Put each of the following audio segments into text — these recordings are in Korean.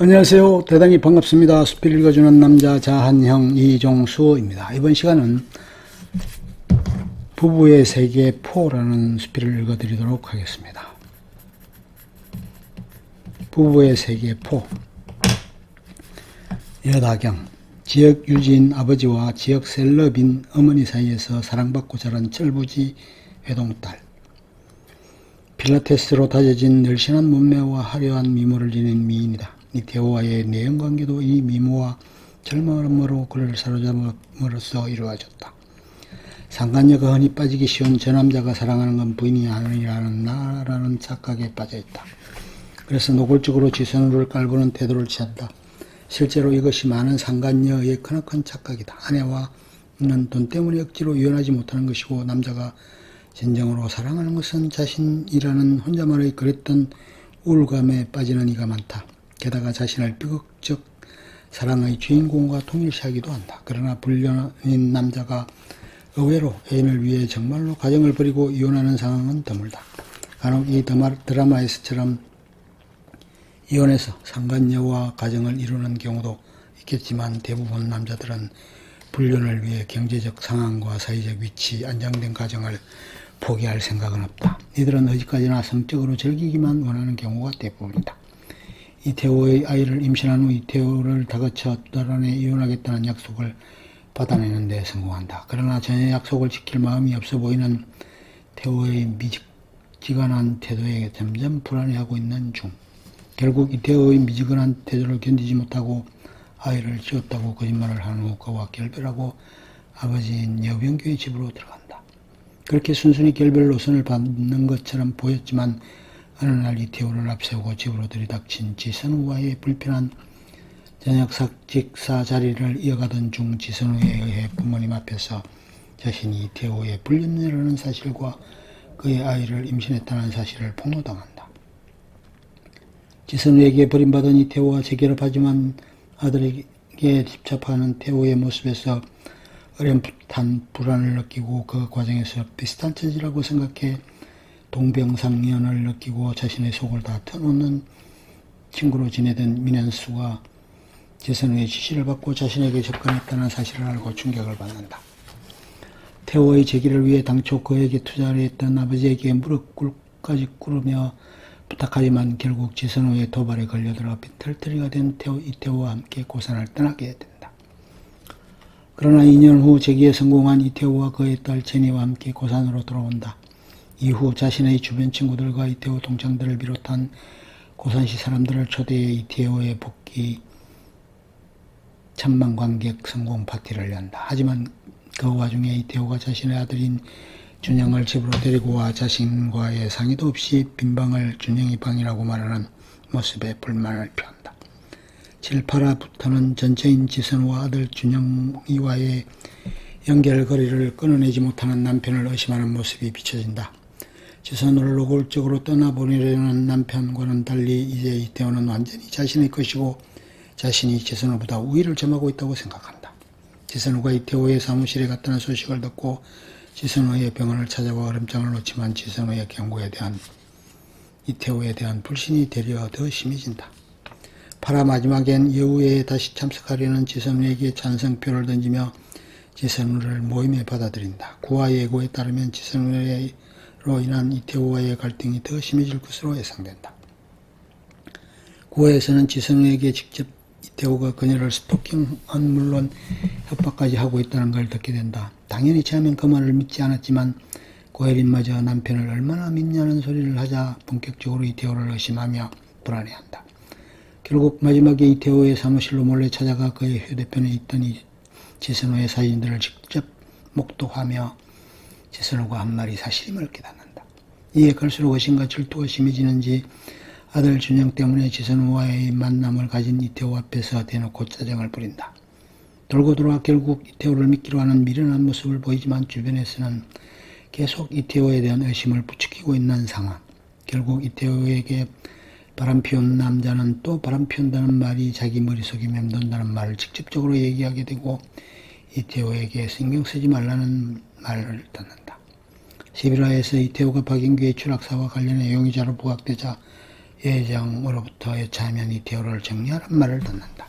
안녕하세요. 대단히 반갑습니다. 수필 읽어주는 남자 자한형 이종수입니다. 이번 시간은 부부의 세계포라는 수필을 읽어드리도록 하겠습니다. 부부의 세계포. 여다경. 지역 유지인 아버지와 지역 셀럽인 어머니 사이에서 사랑받고 자란 철부지 외동딸. 필라테스로 다져진 늘씬한 몸매와 화려한 미모를 지닌 미인이다. 이태호와의 내연관계도 이 미모와 젊음으로 그를 사로잡음으로써 이루어졌다. 상간녀가 흔히 빠지기 쉬운 저 남자가 사랑하는 건 부인이 아니라는 나라는 착각에 빠져있다. 그래서 노골적으로 지선우를 깔보는 태도를 취한다. 실제로 이것이 많은 상간녀의 크나큰 착각이다. 아내와는 돈 때문에 억지로 이혼하지 못하는 것이고, 남자가 진정으로 사랑하는 것은 자신이라는 혼자만의 그랬던 우울감에 빠지는 이가 많다. 게다가 자신을 비극적 사랑의 주인공과 동일시하기도 한다. 그러나 불륜인 남자가 의외로 애인을 위해 정말로 가정을 버리고 이혼하는 상황은 드물다. 간혹 이 드라마에서처럼 이혼해서 상간녀와 가정을 이루는 경우도 있겠지만, 대부분 남자들은 불륜을 위해 경제적 상황과 사회적 위치, 안정된 가정을 포기할 생각은 없다. 이들은 어디까지나 성적으로 즐기기만 원하는 경우가 대부분이다. 이태호의 아이를 임신한 후 이태호를 다그쳐 달 안에 이혼하겠다는 약속을 받아내는 데 성공한다. 그러나 전혀 약속을 지킬 마음이 없어 보이는 태호의 미지근한 태도에 점점 불안해하고 있는 중, 결국 이태호의 미지근한 태도를 견디지 못하고 아이를 지었다고 거짓말을 한 후 그와 결별하고 아버지인 여병규의 집으로 들어간다. 그렇게 순순히 결별 노선을 밟는 것처럼 보였지만, 어느 날 이태호를 앞세우고 집으로 들이닥친 지선우와의 불편한 저녁 식사 자리를 이어가던 중, 지선우에 의해 부모님 앞에서 자신이 이태호의 불륜녀라는 사실과 그의 아이를 임신했다는 사실을 폭로당한다. 지선우에게 버림받은 이태호와 재결합하지만 아들에게 집착하는 태호의 모습에서 어렴풋한 불안을 느끼고, 그 과정에서 비슷한 처지라고 생각해 동병상련을 느끼고 자신의 속을 다 터놓는 친구로 지내던 민현수가 지선우의 지시를 받고 자신에게 접근했다는 사실을 알고 충격을 받는다. 태호의 재기를 위해 당초 그에게 투자를 했던 아버지에게 무릎 꿇까지 꿇으며 부탁하지만 결국 지선우의 도발에 걸려들어 빈털터리가 된 이태호와 함께 고산을 떠나게 된다. 그러나 2년 후 재기에 성공한 이태호와 그의 딸 제니와 함께 고산으로 돌아온다. 이후 자신의 주변 친구들과 이태호 동창들을 비롯한 고산시 사람들을 초대해 이태호의 복귀 천만 관객 성공 파티를 연다. 하지만 그 와중에 이태호가 자신의 아들인 준영을 집으로 데리고 와 자신과의 상의도 없이 빈방을 준영이 방이라고 말하는 모습에 불만을 표한다. 7, 8화부터는 전체인 지선우와 아들 준영이와의 연결고리를 끊어내지 못하는 남편을 의심하는 모습이 비춰진다. 지선우를 노골적으로 떠나보내려는 남편과는 달리 이제 이태호는 완전히 자신의 것이고 자신이 지선우보다 우위를 점하고 있다고 생각한다. 지선우가 이태호의 사무실에 갔다는 소식을 듣고 지선우의 병원을 찾아와 얼음장을 놓지만, 지선우의 경고에 대한 이태호에 대한 불신이 되려 더 심해진다. 8화 마지막엔 여우회에 다시 참석하려는 지선우에게 찬성표를 던지며 지선우를 모임에 받아들인다. 9화 예고에 따르면 지선우로 인한 이태호와의 갈등이 더 심해질 것으로 예상된다. 9화에서는 지선우에게 직접 이태호가 그녀를 스토킹한 물론 협박까지 하고 있다는 걸 듣게 된다. 당연히 처음엔 그 말을 믿지 않았지만 고혜린마저 남편을 얼마나 믿냐는 소리를 하자 본격적으로 이태호를 의심하며 불안해한다. 결국 마지막에 이태호의 사무실로 몰래 찾아가 그의 휴대폰에 있던 지선우의 사진들을 직접 목도하며 지선우가 한 말이 사실임을 깨닫는다. 이에 갈수록 의심과 질투가 심해지는지 아들 준영 때문에 지선우와의 만남을 가진 이태호 앞에서 대놓고 짜증을 부린다. 돌고 돌아 결국 이태호를 믿기로 하는 미련한 모습을 보이지만, 주변에서는 계속 이태호에 대한 의심을 부추기고 있는 상황. 결국 이태호에게 바람 피운 남자는 또 바람 피운다는 말이 자기 머릿속에 맴돈다는 말을 직접적으로 얘기하게 되고, 이태호에게 신경 쓰지 말라는 말을 듣는다. 11화에서 이태호가 박인규의 추락사와 관련해 용의자로 부각되자 예정으로부터 여차하면 이태호를 정리하란 말을 듣는다.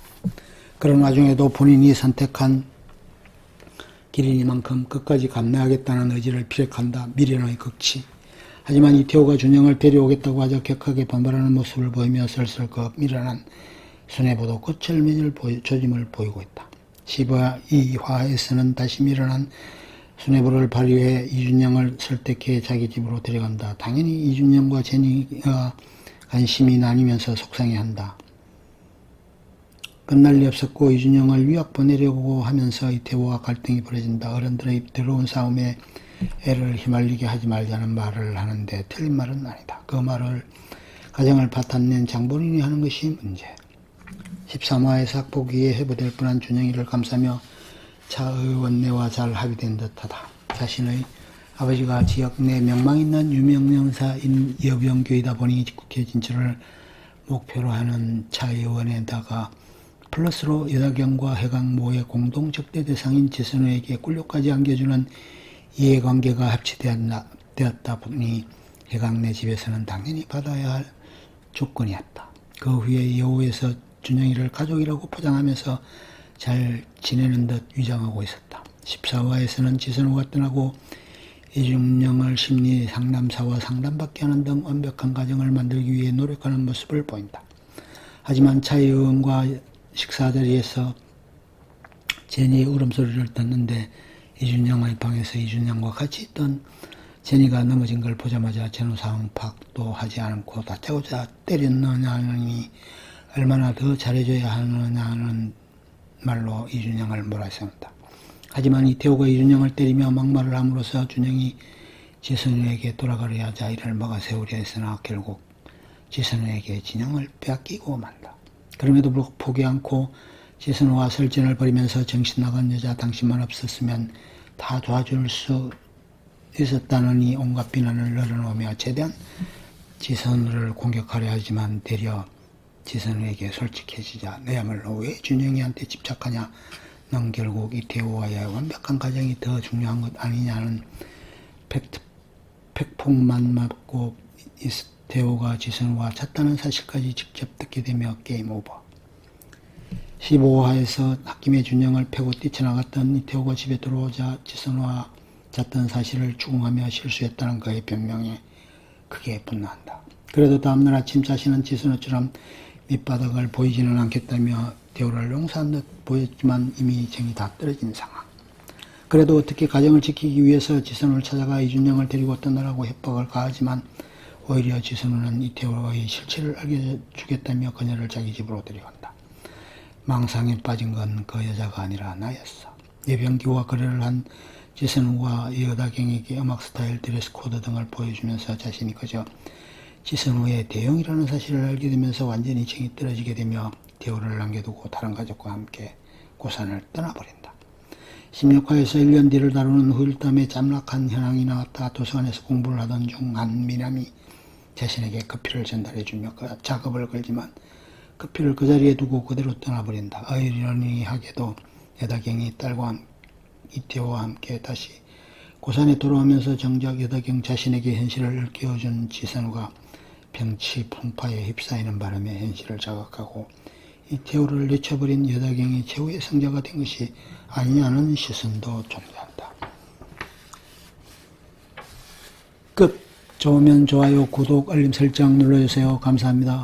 그런 와중에도 본인이 선택한 길이니만큼 끝까지 감내하겠다는 의지를 피력한다. 미련의 극치. 하지만 이태호가 준영을 데려오겠다고 하자 격하게 반발하는 모습을 보이며 슬슬 그 미련한 수뇌부도 끝을 맺을 조짐을 보이고 있다. 12화에서는 다시 미련한 수뇌부를 발휘해 이준영을 설득해 자기 집으로 데려간다. 당연히 이준영과 제니가 관심이 나뉘면서 속상해한다. 끝날 리 없었고 이준영을 위약 보내려고 하면서 이태호와 갈등이 벌어진다. 어른들의 더러운 싸움에 애를 휘말리게 하지 말자는 말을 하는데 틀린 말은 아니다. 그 말을 가정을 바탕낸 장본인이 하는 것이 문제. 13화에서 학폭위에 해부될 뻔한 준영이를 감싸며 차 의원네와 잘 합의된 듯하다. 자신의 아버지가 지역 내 명망있는 유명명사인 여병교이다 보니 국회 진출을 목표로 하는 차 의원에다가 플러스로 여다경과 해강모의 공동 적대 대상인 지선우에게 꿀욕까지 안겨주는 이해관계가 합치되었다 보니 해강내 집에서는 당연히 받아야 할 조건이었다. 그 후에 여우에서 준영이를 가족이라고 포장하면서 잘 지내는 듯 위장하고 있었다. 14화에서는 지선우가 떠나고 이준영을 심리 상담사와 상담받게 하는 등 완벽한 가정을 만들기 위해 노력하는 모습을 보인다. 하지만 차 의원과 식사 자리에서 제니의 울음소리를 듣는데 이준영의 방에서 이준영과 같이 있던 제니가 넘어진 걸 보자마자 전후상박도 하지 않고 다짜고짜 때렸느냐니 얼마나 더 잘해줘야 하느냐는 말로 이준영을 몰아세운다. 하지만 이태호가 이준영을 때리며 막말을 함으로써 준영이 지선우에게 돌아가려 하자 이를 막아세우려 했으나 결국 지선우에게 진영을 빼앗기고 만다. 그럼에도 불구하고 포기 않고 지선우와 설전을 벌이면서 정신 나간 여자 당신만 없었으면 다 도와줄 수 있었다느니 온갖 비난을 늘어놓으며 최대한 지선우를 공격하려 하지만 되려 지선우에게 솔직해지자 너야말로 왜 준영이한테 집착하냐? 넌 결국 이태호와의 완벽한 가정이 더 중요한 것 아니냐는 팩폭만 맞고 이태호가 지선우와 잤다는 사실까지 직접 듣게 되며 게임 오버. 15화에서 홧김에 준영을 패고 뛰쳐나갔던 이태호가 집에 들어오자 지선우와 잤던 사실을 추궁하며 실수했다는 그의 변명에 크게 분노한다. 그래도 다음날 아침 자신은 지선우처럼 밑바닥을 보이지는 않겠다며 이태호를 용서한 듯 보였지만 이미 정이 다 떨어진 상황. 그래도 어떻게 가정을 지키기 위해서 지선우를 찾아가 이준영을 데리고 떠나라고 협박을 가하지만 오히려 지선우는 이태호의 실체를 알려주겠다며 그녀를 자기 집으로 데려간다. 망상에 빠진 건 그 여자가 아니라 나였어. 예병기와 거래를 한 지선우와 여다경에게 음악 스타일, 드레스 코드 등을 보여주면서 자신이 그저 지선우의 대용이라는 사실을 알게 되면서 완전히 정이 떨어지게 되며 이태호를 남겨두고 다른 가족과 함께 고산을 떠나버린다. 16화에서 1년 뒤를 다루는 후일담에 잠락한 현황이 나왔다. 도서관에서 공부를 하던 중 한 미남이 자신에게 커피를 전달해주며 그 작업을 걸지만 커피를 그 자리에 두고 그대로 떠나버린다. 아이러니하게도 여다경이 딸과 이태호와 함께 다시 고산에 돌아오면서 정작 여다경 자신에게 현실을 일깨워준 지선우가 병치 풍파에 휩싸이는 바람에 현실을 자각하고 이태호를 내쳐버린 여다경이 최후의 승자가 된 것이 아니냐는 시선도 존재한다. 끝. 좋으면 좋아요, 구독, 알림 설정 눌러주세요. 감사합니다.